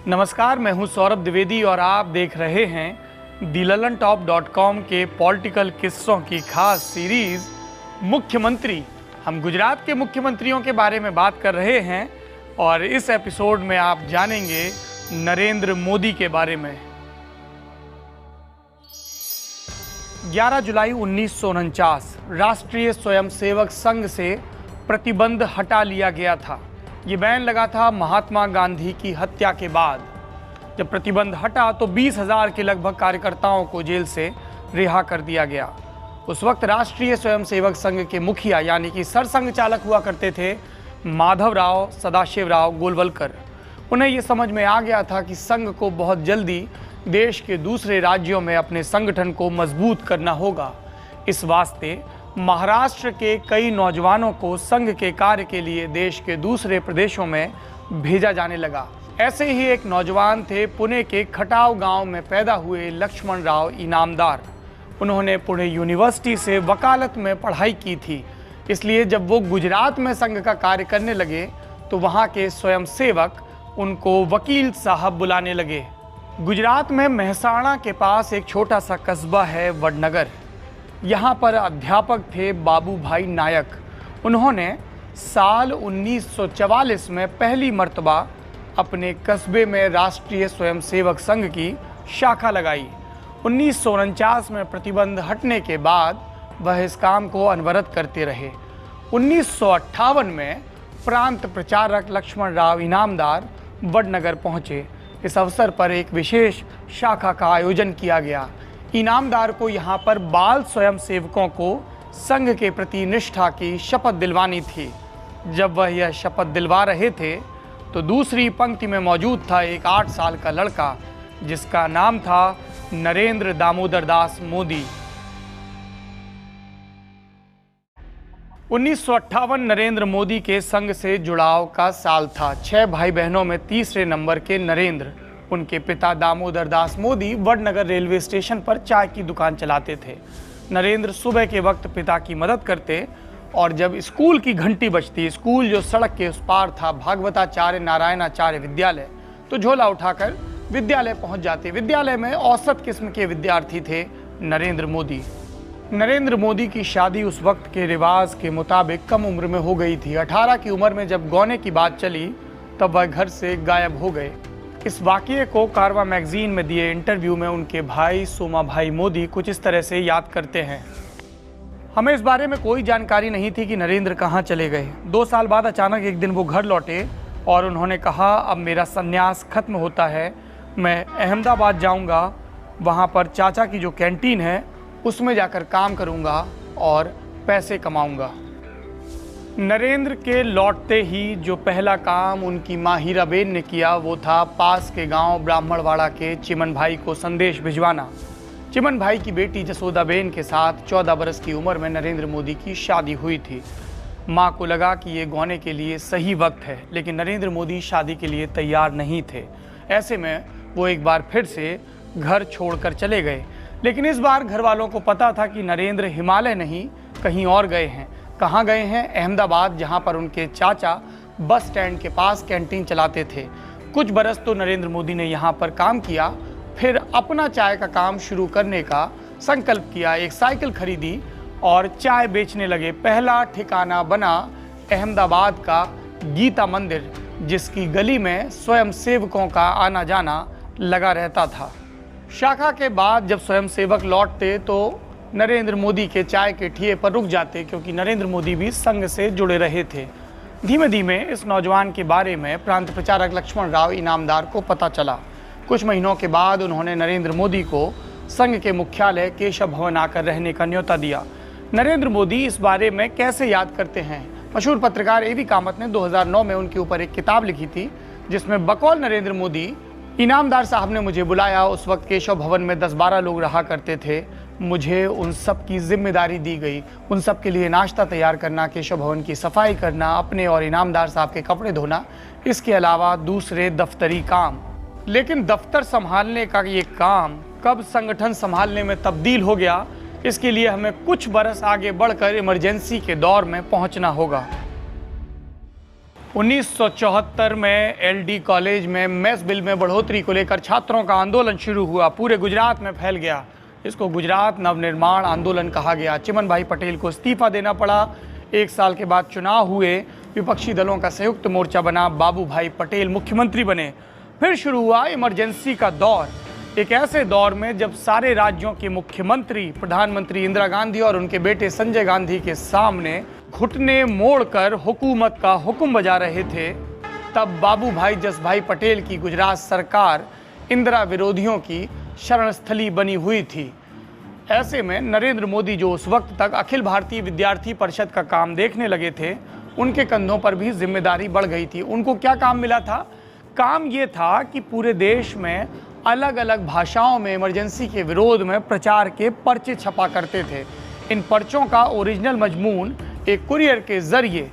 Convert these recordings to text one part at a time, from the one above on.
नमस्कार, मैं हूं सौरभ द्विवेदी और आप देख रहे हैं दिललनटॉप.com के पॉलिटिकल किस्सों की खास सीरीज मुख्यमंत्री। हम गुजरात के मुख्यमंत्रियों के बारे में बात कर रहे हैं और इस एपिसोड में आप जानेंगे नरेंद्र मोदी के बारे में। 11 जुलाई 1949 राष्ट्रीय स्वयंसेवक संघ से प्रतिबंध हटा लिया गया था। ये बैन लगा था महात्मा गांधी की हत्या के बाद। जब प्रतिबंध हटा तो 20,000 के लगभग कार्यकर्ताओं को जेल से रिहा कर दिया गया। उस वक्त राष्ट्रीय स्वयंसेवक संघ के मुखिया यानी कि सरसंघ चालक हुआ करते थे माधवराव सदाशिवराव गोलवलकर। उन्हें ये समझ में आ गया था कि संघ को बहुत जल्दी देश के दूसरे राज्यों में अपने संगठन को मजबूत करना होगा। इस वास्ते महाराष्ट्र के कई नौजवानों को संघ के कार्य के लिए देश के दूसरे प्रदेशों में भेजा जाने लगा। ऐसे ही एक नौजवान थे पुणे के खटाव गांव में पैदा हुए लक्ष्मण राव इनामदार। उन्होंने पुणे यूनिवर्सिटी से वकालत में पढ़ाई की थी, इसलिए जब वो गुजरात में संघ का कार्य करने लगे तो वहाँ के स्वयंसेवक उनको वकील साहब बुलाने लगे। गुजरात में मेहसाणा के पास एक छोटा सा कस्बा है वडनगर। यहाँ पर अध्यापक थे बाबू भाई नायक। उन्होंने साल 1944 में पहली मर्तबा अपने कस्बे में राष्ट्रीय स्वयंसेवक संघ की शाखा लगाई। 1949 में प्रतिबंध हटने के बाद वह इस काम को अनवरत करते रहे। 1958 में प्रांत प्रचारक लक्ष्मण राव इनामदार वडनगर पहुँचे। इस अवसर पर एक विशेष शाखा का आयोजन किया गया। इनामदार को यहाँ पर बाल स्वयंसेवकों को संघ के प्रति निष्ठा की शपथ दिलवानी थी। जब वह यह शपथ दिलवा रहे थे तो दूसरी पंक्ति में मौजूद था एक 8 साल का लड़का जिसका नाम था नरेंद्र दामोदर दास मोदी। 1958 नरेंद्र मोदी के संघ से जुड़ाव का साल था। 6 भाई बहनों में तीसरे नंबर के नरेंद्र, उनके पिता दामोदर दास मोदी वडनगर रेलवे स्टेशन पर चाय की दुकान चलाते थे। नरेंद्र सुबह के वक्त पिता की मदद करते और जब स्कूल की घंटी बजती, स्कूल जो सड़क के उस पार था भागवताचार्य नारायणाचार्य विद्यालय, तो झोला उठाकर विद्यालय पहुंच जाते। विद्यालय में औसत किस्म के विद्यार्थी थे नरेंद्र मोदी। नरेंद्र मोदी की शादी उस वक्त के रिवाज के मुताबिक कम उम्र में हो गई थी। 18 की उम्र में जब गौने की बात चली तब वह घर से गायब हो गए। इस वाक़ये को कारवा मैगजीन में दिए इंटरव्यू में उनके भाई सोमा भाई मोदी कुछ इस तरह से याद करते हैं। हमें इस बारे में कोई जानकारी नहीं थी कि नरेंद्र कहाँ चले गए। 2 साल बाद अचानक एक दिन वो घर लौटे और उन्होंने कहा, अब मेरा संन्यास खत्म होता है, मैं अहमदाबाद जाऊँगा, वहाँ पर चाचा की जो कैंटीन है उसमें जाकर काम करूँगा और पैसे कमाऊँगा। नरेंद्र के लौटते ही जो पहला काम उनकी माँ हीराबेन ने किया वो था पास के गांव ब्राह्मणवाड़ा के चिमन भाई को संदेश भिजवाना। चिमन भाई की बेटी जसोदाबेन के साथ 14 बरस की उम्र में नरेंद्र मोदी की शादी हुई थी। माँ को लगा कि ये गौने के लिए सही वक्त है, लेकिन नरेंद्र मोदी शादी के लिए तैयार नहीं थे। ऐसे में वो एक बार फिर से घर छोड़कर चले गए, लेकिन इस बार घर वालों को पता था कि नरेंद्र हिमालय नहीं कहीं और गए हैं। कहाँ गए हैं? अहमदाबाद, जहाँ पर उनके चाचा बस स्टैंड के पास कैंटीन चलाते थे। कुछ बरस तो नरेंद्र मोदी ने यहाँ पर काम किया, फिर अपना चाय का काम शुरू करने का संकल्प किया। एक साइकिल खरीदी और चाय बेचने लगे। पहला ठिकाना बना अहमदाबाद का गीता मंदिर, जिसकी गली में स्वयंसेवकों का आना जाना लगा रहता था। शाखा के बाद जब स्वयंसेवक लौटते तो नरेंद्र मोदी के चाय के ठिए पर रुक जाते, क्योंकि नरेंद्र मोदी भी संघ से जुड़े रहे थे। धीमे धीमे इस नौजवान के बारे में प्रांत प्रचारक लक्ष्मण राव इनामदार को पता चला। कुछ महीनों के बाद उन्होंने नरेंद्र मोदी को संघ के मुख्यालय केशव भवन आकर रहने का न्योता दिया। नरेंद्र मोदी इस बारे में कैसे याद करते हैं? मशहूर पत्रकार ए.वी. कामत ने 2009 में उनके ऊपर एक किताब लिखी थी, जिसमें बकौल नरेंद्र मोदी, इनामदार साहब ने मुझे बुलाया, उस वक्त केशव भवन में 10-12 लोग रहा करते थे, मुझे उन सब की जिम्मेदारी दी गई। उन सब के लिए नाश्ता तैयार करना, केशव भवन की सफाई करना, अपने और इनामदार साहब के कपड़े धोना, इसके अलावा दूसरे दफ्तरी काम। लेकिन दफ्तर संभालने का ये काम कब संगठन संभालने में तब्दील हो गया, इसके लिए हमें कुछ बरस आगे बढ़कर इमरजेंसी के दौर में पहुंचना होगा। 1974 में एलडी कॉलेज में मेस बिल में बढ़ोतरी को लेकर छात्रों का आंदोलन शुरू हुआ, पूरे गुजरात में फैल गया। इसको गुजरात नवनिर्माण आंदोलन कहा गया। चिमन भाई पटेल को इस्तीफा देना पड़ा। 1 साल के बाद चुनाव हुए, विपक्षी दलों का संयुक्त मोर्चा बना, बाबू भाई पटेल मुख्यमंत्री बने। फिर शुरू हुआ इमरजेंसी का दौर, एक ऐसे दौर में जब सारे राज्यों के मुख्यमंत्री, प्रधानमंत्री इंदिरा गांधी और उनके बेटे संजय गांधी के सामने घुटने मोड़कर हुकूमत का हुक्म बजा रहे थे। तब बाबू भाई जसभाई पटेल की गुजरात सरकार इंदिरा विरोधियों की शरणस्थली बनी हुई थी। ऐसे में नरेंद्र मोदी, जो उस वक्त तक अखिल भारतीय विद्यार्थी परिषद का काम देखने लगे थे, उनके कंधों पर भी जिम्मेदारी बढ़ गई थी। उनको क्या काम मिला था? काम ये था कि पूरे देश में अलग अलग भाषाओं में इमरजेंसी के विरोध में प्रचार के पर्चे छपा करते थे। इन पर्चों का ओरिजिनल मजमून एक कुरियर के जरिए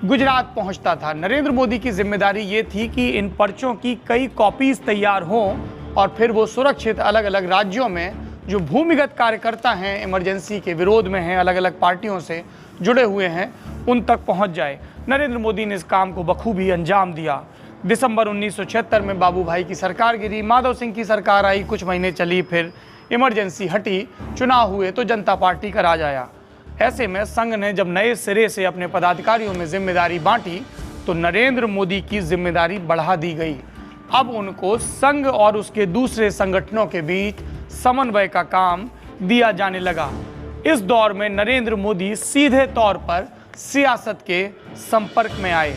गुजरात पहुंचता था। नरेंद्र मोदी की जिम्मेदारी ये थी कि इन पर्चों की कई कॉपीज तैयार हों और फिर वो सुरक्षित अलग अलग राज्यों में जो भूमिगत कार्यकर्ता हैं, इमरजेंसी के विरोध में हैं, अलग अलग पार्टियों से जुड़े हुए हैं, उन तक पहुंच जाए। नरेंद्र मोदी ने इस काम को बखूबी अंजाम दिया। दिसंबर 1976 में बाबू भाई की सरकार गिरी, माधव सिंह की सरकार आई, कुछ महीने चली, फिर इमरजेंसी हटी, चुनाव हुए तो जनता पार्टी का राज आया। ऐसे में संघ ने जब नए सिरे से अपने पदाधिकारियों में जिम्मेदारी बांटी तो नरेंद्र मोदी की जिम्मेदारी बढ़ा दी गई। अब उनको संघ और उसके दूसरे संगठनों के बीच समन्वय का काम दिया जाने लगा। इस दौर में नरेंद्र मोदी सीधे तौर पर सियासत के संपर्क में आए।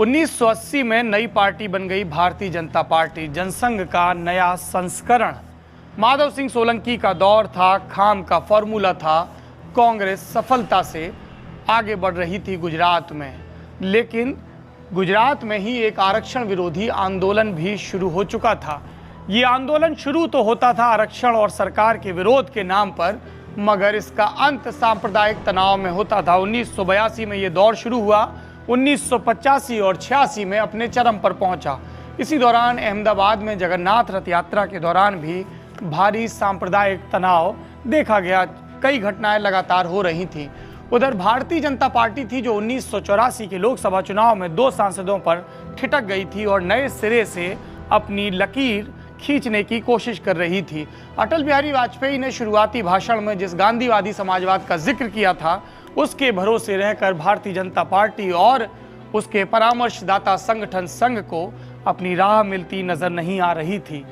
1980 में नई पार्टी बन गई भारतीय जनता पार्टी, जनसंघ का नया संस्करण। माधव सिंह सोलंकी का दौर था, खाम का फॉर्मूला था। कांग्रेस सफलता से आगे बढ़ रही थी गुजरात में, लेकिन गुजरात में ही एक आरक्षण विरोधी आंदोलन भी शुरू हो चुका था। ये आंदोलन शुरू तो होता था आरक्षण और सरकार के विरोध के नाम पर, मगर इसका अंत सांप्रदायिक तनाव में होता था। 1982 में ये दौर शुरू हुआ, 1985 और 86 में अपने चरम पर पहुंचा। इसी दौरान अहमदाबाद में जगन्नाथ रथ यात्रा के दौरान भी भारी सांप्रदायिक तनाव देखा गया। कई घटनाएं लगातार हो रही थीं। उधर भारतीय जनता पार्टी थी जो 1984 के लोकसभा चुनाव में 2 सांसदों पर ठिठक गई थी और नए सिरे से अपनी लकीर खींचने की कोशिश कर रही थी। अटल बिहारी वाजपेयी ने शुरुआती भाषण में जिस गांधीवादी समाजवाद का जिक्र किया था, उसके भरोसे रहकर भारतीय जनता पार्टी और उसके परामर्शदाता संगठन संघ को अपनी राह मिलती नजर नहीं आ रही थी।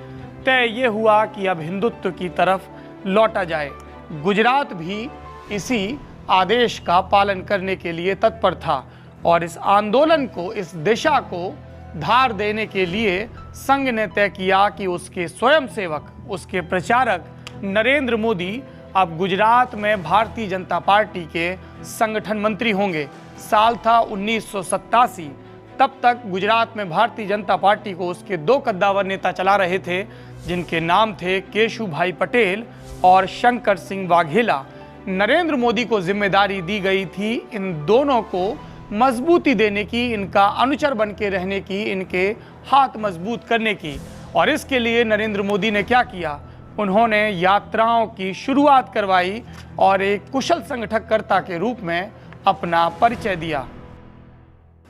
तय ये हुआ कि अब हिंदुत्व की तरफ लौटा जाए। गुजरात भी इसी आदेश का पालन करने के लिए तत्पर था और इस आंदोलन को, इस दिशा को धार देने के लिए संघ ने तय किया कि उसके स्वयंसेवक, उसके प्रचारक नरेंद्र मोदी अब गुजरात में भारतीय जनता पार्टी के संगठन मंत्री होंगे। साल था 1987। तब तक गुजरात में भारतीय जनता पार्टी को उसके 2 कद्दावर नेता चला रहे थे, जिनके नाम थे केशु भाई पटेल और शंकर सिंह वाघेला। नरेंद्र मोदी को जिम्मेदारी दी गई थी इन दोनों को मजबूती देने की, इनका अनुचर बन के रहने की, इनके हाथ मजबूत करने की। और इसके लिए नरेंद्र मोदी ने क्या किया? उन्होंने यात्राओं की शुरुआत करवाई और एक कुशल संगठनकर्ता के रूप में अपना परिचय दिया।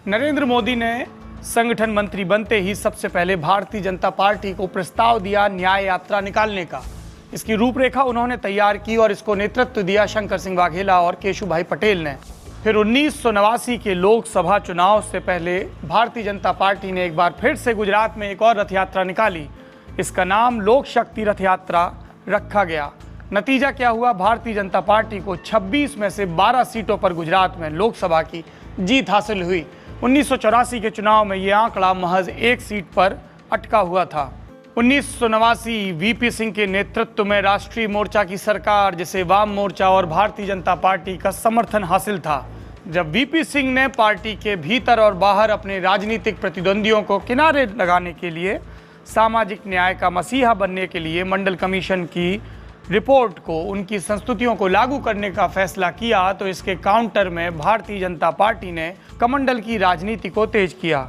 नरेंद्र मोदी ने संगठन मंत्री बनते ही सबसे पहले भारतीय जनता पार्टी को प्रस्ताव दिया न्याय यात्रा निकालने का। इसकी रूपरेखा उन्होंने तैयार की और इसको नेतृत्व दिया शंकर सिंह वाघेला और केशु भाई पटेल ने। फिर 1989 के लोकसभा चुनाव से पहले भारतीय जनता पार्टी ने एक बार फिर से गुजरात में एक और रथ यात्रा निकाली। इसका नाम लोक शक्ति रथ यात्रा रखा गया। नतीजा क्या हुआ? भारतीय जनता पार्टी को 26 में से 12 सीटों पर गुजरात में लोकसभा की जीत हासिल हुई। 1984 के चुनाव में यह आंकड़ा महज 1 सीट पर अटका हुआ था। 1989 वीपी सिंह के नेतृत्व में राष्ट्रीय मोर्चा की सरकार, जिसे वाम मोर्चा और भारतीय जनता पार्टी का समर्थन हासिल था। जब वीपी सिंह ने पार्टी के भीतर और बाहर अपने राजनीतिक प्रतिद्वंदियों को किनारे लगाने के लिए, सामाजिक न्याय का मसीहा बनने के लिए मंडल कमीशन की रिपोर्ट को, उनकी संस्तुतियों को लागू करने का फैसला किया, तो इसके काउंटर में भारतीय जनता पार्टी ने कमंडल की राजनीति को तेज किया।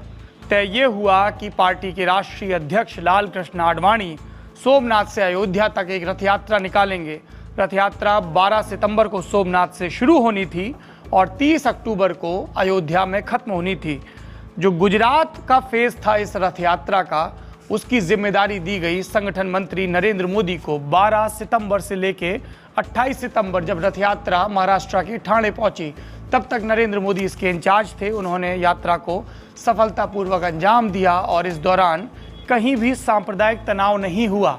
तय ये हुआ कि पार्टी के राष्ट्रीय अध्यक्ष लाल कृष्ण आडवाणी सोमनाथ से अयोध्या तक एक रथ यात्रा निकालेंगे। रथ यात्रा 12 सितंबर को सोमनाथ से शुरू होनी थी और 30 अक्टूबर को अयोध्या में खत्म होनी थी। जो गुजरात का फेज था इस रथ यात्रा का, उसकी जिम्मेदारी दी गई संगठन मंत्री नरेंद्र मोदी को। 12 सितंबर से लेके 28 सितंबर जब रथ यात्रा महाराष्ट्र की ठाणे पहुंची, तब तक नरेंद्र मोदी इसके इंचार्ज थे। उन्होंने यात्रा को सफलतापूर्वक अंजाम दिया और इस दौरान कहीं भी सांप्रदायिक तनाव नहीं हुआ।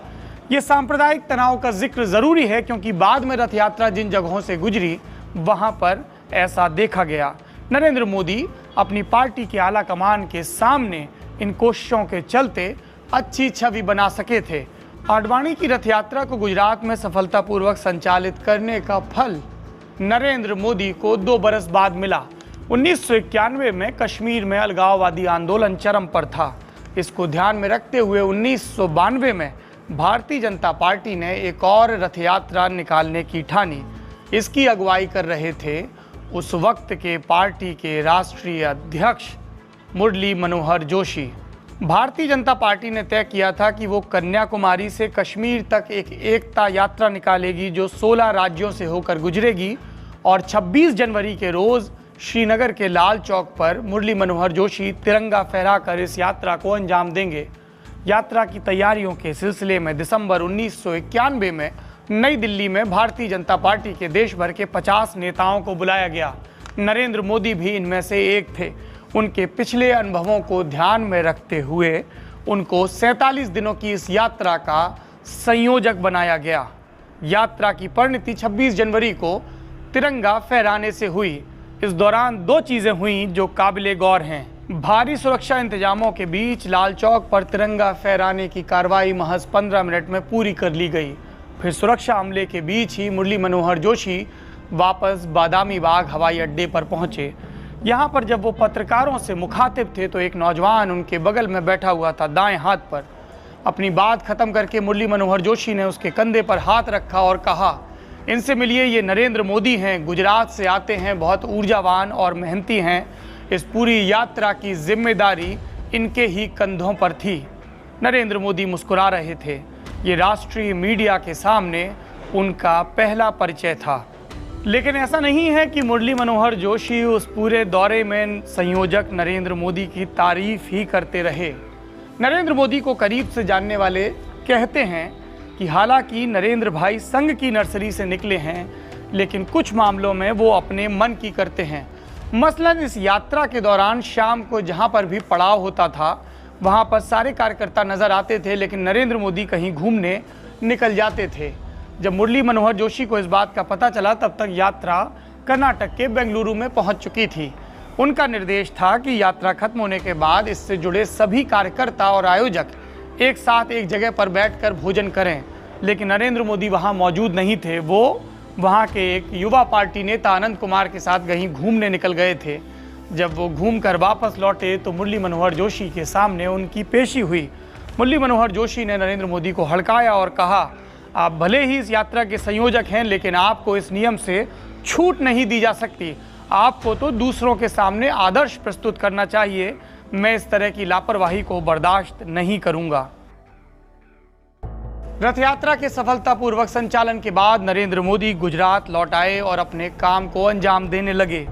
ये सांप्रदायिक तनाव का जिक्र जरूरी है क्योंकि बाद में रथ यात्रा जिन जगहों से गुजरी वहां पर ऐसा देखा गया। नरेंद्र मोदी अपनी पार्टी के आला कमान के सामने इन कोशिशों के चलते अच्छी छवि बना सके थे। आडवाणी की रथ यात्रा को गुजरात में सफलतापूर्वक संचालित करने का फल नरेंद्र मोदी को 2 बरस बाद मिला। 1991 में कश्मीर में अलगाववादी आंदोलन चरम पर था। इसको ध्यान में रखते हुए 1992 में भारतीय जनता पार्टी ने एक और रथ यात्रा निकालने की ठानी। इसकी अगुवाई कर रहे थे उस वक्त के पार्टी के राष्ट्रीय अध्यक्ष मुरली मनोहर जोशी। भारतीय जनता पार्टी ने तय किया था कि वो कन्याकुमारी से कश्मीर तक एक एकता यात्रा निकालेगी जो 16 राज्यों से होकर गुजरेगी और 26 जनवरी के रोज श्रीनगर के लाल चौक पर मुरली मनोहर जोशी तिरंगा फहराकर इस यात्रा को अंजाम देंगे। यात्रा की तैयारियों के सिलसिले में दिसंबर 1991 में नई दिल्ली में भारतीय जनता पार्टी के देश भर के 50 नेताओं को बुलाया गया। नरेंद्र मोदी भी इनमें से एक थे। उनके पिछले अनुभवों को ध्यान में रखते हुए उनको 47 दिनों की इस यात्रा का संयोजक बनाया गया। यात्रा की परिणति 26 जनवरी को तिरंगा फहराने से हुई। इस दौरान 2 चीजें हुई जो काबिले गौर हैं। भारी सुरक्षा इंतजामों के बीच लाल चौक पर तिरंगा फहराने की कार्रवाई महज 15 मिनट में पूरी कर ली गई। फिर सुरक्षा अमले के बीच ही मुरली मनोहर जोशी वापस बादामी बाग हवाई अड्डे पर पहुंचे। यहाँ पर जब वो पत्रकारों से मुखातिब थे तो एक नौजवान उनके बगल में बैठा हुआ था दाएं हाथ पर। अपनी बात खत्म करके मुरली मनोहर जोशी ने उसके कंधे पर हाथ रखा और कहा, इनसे मिलिए, ये नरेंद्र मोदी हैं, गुजरात से आते हैं, बहुत ऊर्जावान और मेहनती हैं। इस पूरी यात्रा की जिम्मेदारी इनके ही कंधों पर थी। नरेंद्र मोदी मुस्कुरा रहे थे। ये राष्ट्रीय मीडिया के सामने उनका पहला परिचय था। लेकिन ऐसा नहीं है कि मुरली मनोहर जोशी उस पूरे दौरे में संयोजक नरेंद्र मोदी की तारीफ ही करते रहे। नरेंद्र मोदी को करीब से जानने वाले कहते हैं कि हालांकि नरेंद्र भाई संघ की नर्सरी से निकले हैं, लेकिन कुछ मामलों में वो अपने मन की करते हैं। मसलन इस यात्रा के दौरान शाम को जहां पर भी पड़ाव होता था वहां पर सारे कार्यकर्ता नजर आते थे, लेकिन नरेंद्र मोदी कहीं घूमने निकल जाते थे। जब मुरली मनोहर जोशी को इस बात का पता चला तब तक यात्रा कर्नाटक के बेंगलुरु में पहुंच चुकी थी। उनका निर्देश था कि यात्रा खत्म होने के बाद इससे जुड़े सभी कार्यकर्ता और आयोजक एक साथ एक जगह पर बैठकर भोजन करें, लेकिन नरेंद्र मोदी वहां मौजूद नहीं थे। वो वहां के एक युवा पार्टी नेता आनंद कुमार के साथ कहीं घूमने निकल गए थे। जब वो घूमकर वापस लौटे तो मुरली मनोहर जोशी के सामने उनकी पेशी हुई। मुरली मनोहर जोशी ने नरेंद्र मोदी को हड़काया और कहा, आप भले ही इस यात्रा के संयोजक हैं, लेकिन आपको इस नियम से छूट नहीं दी जा सकती। आपको तो दूसरों के सामने आदर्श प्रस्तुत करना चाहिए। मैं इस तरह की लापरवाही को बर्दाश्त नहीं करूंगा। रथ यात्रा के सफलतापूर्वक संचालन के बाद नरेंद्र मोदी गुजरात लौट आए और अपने काम को अंजाम देने लगे।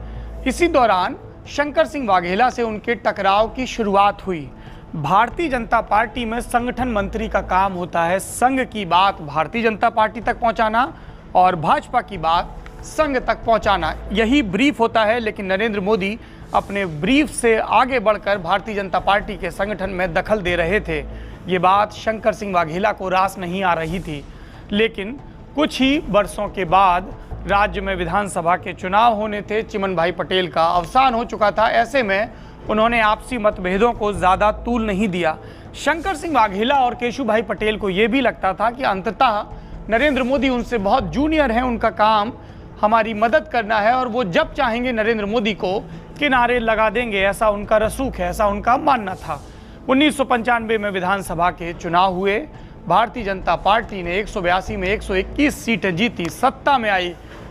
इसी दौरान शंकर सिंह वाघेला से उनके टकराव की शुरुआत हुई। भारतीय जनता पार्टी में संगठन मंत्री का काम होता है संघ की बात भारतीय जनता पार्टी तक पहुंचाना और भाजपा की बात संघ तक पहुंचाना, यही ब्रीफ होता है। लेकिन नरेंद्र मोदी अपने ब्रीफ से आगे बढ़कर भारतीय जनता पार्टी के संगठन में दखल दे रहे थे। ये बात शंकर सिंह वाघेला को रास नहीं आ रही थी। लेकिन कुछ ही वर्षों के बाद राज्य में विधानसभा के चुनाव होने थे। चिमन भाई पटेल का अवसान हो चुका था। ऐसे में उन्होंने आपसी मतभेदों को ज़्यादा तूल नहीं दिया। शंकर सिंह वाघेला और केशु भाई पटेल को ये भी लगता था कि अंततः नरेंद्र मोदी उनसे बहुत जूनियर हैं, उनका काम हमारी मदद करना है और वो जब चाहेंगे नरेंद्र मोदी को किनारे लगा देंगे, ऐसा उनका रसूख है, ऐसा उनका मानना था। 1995 में विधानसभा के चुनाव हुए। भारतीय जनता पार्टी ने 182 में 121 सीटें जीती, सत्ता में आई।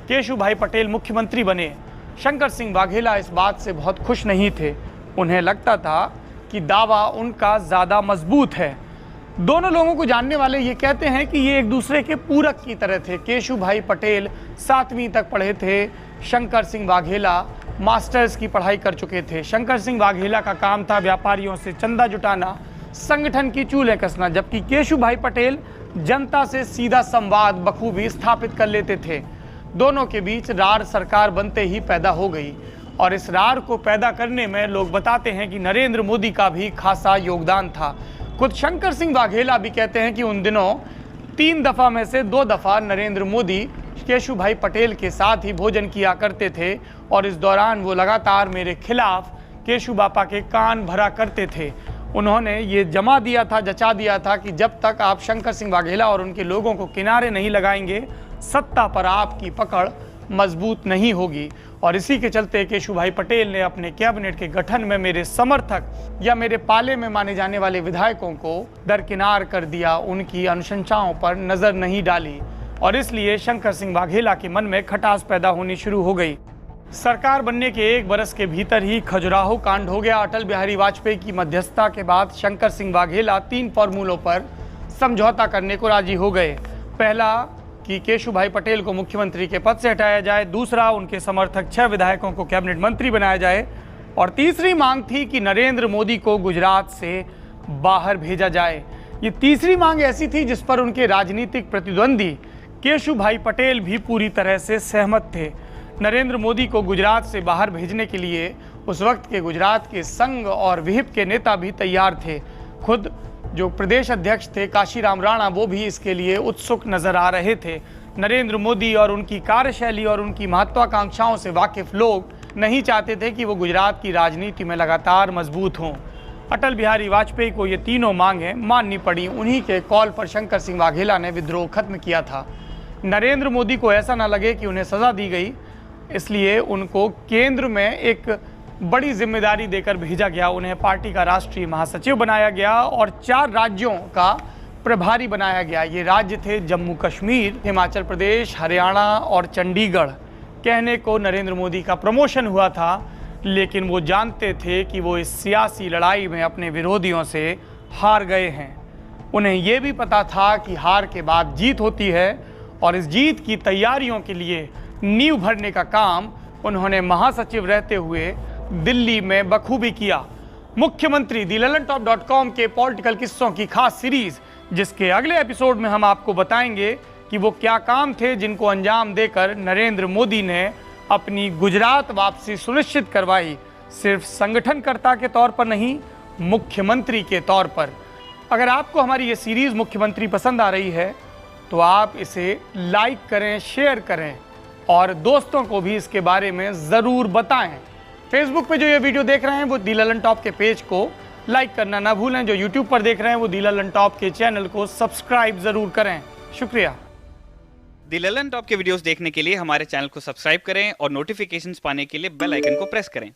केशु भाई पटेल मुख्यमंत्री बने। शंकर सिंह वाघेला इस बात से बहुत खुश नहीं थे। उन्हें लगता था कि दावा उनका ज़्यादा मजबूत है। दोनों लोगों को जानने वाले ये कहते हैं कि ये एक दूसरे के पूरक की तरह थे। केशु भाई पटेल 7वीं तक पढ़े थे, शंकर सिंह वाघेला मास्टर्स की पढ़ाई कर चुके थे। शंकर सिंह वाघेला का काम था व्यापारियों से चंदा जुटाना, संगठन की चूल्हे कसना, जबकि केशुभाई पटेल जनता से सीधा संवाद बखूबी स्थापित कर लेते थे। दोनों के बीच रार सरकार बनते ही पैदा हो गई और इस रार को पैदा करने में लोग बताते हैं कि नरेंद्र मोदी का भी खासा योगदान था। खुद शंकर सिंह वाघेला भी कहते हैं कि उन दिनों 3 दफ़ा में से 2 दफ़ा नरेंद्र मोदी केशुभाई पटेल के साथ ही भोजन किया करते थे और इस दौरान वो लगातार मेरे खिलाफ केशु बापा के कान भरा करते थे। उन्होंने ये जमा दिया था, जचा दिया था कि जब तक आप शंकर सिंह वाघेला और उनके लोगों को किनारे नहीं लगाएंगे, सत्ता पर आपकी पकड़ मजबूत नहीं होगी। और इसी के चलते केशुभाई पटेल ने अपने कैबिनेट के गठन में मेरे समर्थक या मेरे पाले में माने जाने वाले विधायकों को दरकिनार कर दिया, उनकी अनुशंसाओं पर नजर नहीं डाली और इसलिए शंकर सिंह वाघेला के मन में खटास पैदा होनी शुरू हो गई। सरकार बनने के 1 बरस के भीतर ही खजुराहो कांड हो गया। अटल बिहारी वाजपेयी की मध्यस्थता के बाद शंकर सिंह वाघेला 3 फॉर्मूलों पर समझौता करने को राजी हो गए। पहला कि केशुभाई पटेल को मुख्यमंत्री के पद से हटाया जाए, दूसरा उनके समर्थक 6 विधायकों को कैबिनेट मंत्री बनाया जाए और तीसरी मांग थी कि नरेंद्र मोदी को गुजरात से बाहर भेजा जाए। ये तीसरी मांग ऐसी थी जिस पर उनके राजनीतिक प्रतिद्वंदी केशुभाई पटेल भी पूरी तरह से सहमत थे। नरेंद्र मोदी को गुजरात से बाहर भेजने के लिए उस वक्त के गुजरात के संघ और विहिप के नेता भी तैयार थे। खुद जो प्रदेश अध्यक्ष थे काशीराम राणा, वो भी इसके लिए उत्सुक नजर आ रहे थे। नरेंद्र मोदी और उनकी कार्यशैली और उनकी महत्वाकांक्षाओं से वाकिफ लोग नहीं चाहते थे कि वो गुजरात की राजनीति में लगातार मजबूत हों। अटल बिहारी वाजपेयी को ये तीनों मांगें माननी पड़ी। उन्हीं के कॉल पर शंकर सिंह वाघेला ने विद्रोह खत्म किया था। नरेंद्र मोदी को ऐसा ना लगे कि उन्हें सजा दी गई, इसलिए उनको केंद्र में एक बड़ी जिम्मेदारी देकर भेजा गया। उन्हें पार्टी का राष्ट्रीय महासचिव बनाया गया और 4 राज्यों का प्रभारी बनाया गया। ये राज्य थे जम्मू कश्मीर, हिमाचल प्रदेश, हरियाणा और चंडीगढ़। कहने को नरेंद्र मोदी का प्रमोशन हुआ था, लेकिन वो जानते थे कि वो इस सियासी लड़ाई में अपने विरोधियों से हार गए हैं। उन्हें ये भी पता था कि हार के बाद जीत होती है और इस जीत की तैयारियों के लिए नींव भरने का काम उन्होंने महासचिव रहते हुए दिल्ली में बखूबी किया। मुख्यमंत्री thelalantop.com के पॉलिटिकल किस्सों की खास सीरीज, जिसके अगले एपिसोड में हम आपको बताएंगे कि वो क्या काम थे जिनको अंजाम देकर नरेंद्र मोदी ने अपनी गुजरात वापसी सुनिश्चित करवाई, सिर्फ संगठनकर्ता के तौर पर नहीं, मुख्यमंत्री के तौर पर। अगर आपको हमारी ये सीरीज मुख्यमंत्री पसंद आ रही है तो आप इसे लाइक करें, शेयर करें और दोस्तों को भी इसके बारे में ज़रूर बताएं। फेसबुक पे जो ये वीडियो देख रहे हैं वो दी ललन टॉप के पेज को लाइक करना ना भूलें। जो यूट्यूब पर देख रहे हैं वो दी ललन टॉप के चैनल को सब्सक्राइब ज़रूर करें। शुक्रिया। दी ललन टॉप के वीडियोस देखने के लिए हमारे चैनल को सब्सक्राइब करें और नोटिफिकेशंस पाने के लिए बेल आइकन को प्रेस करें।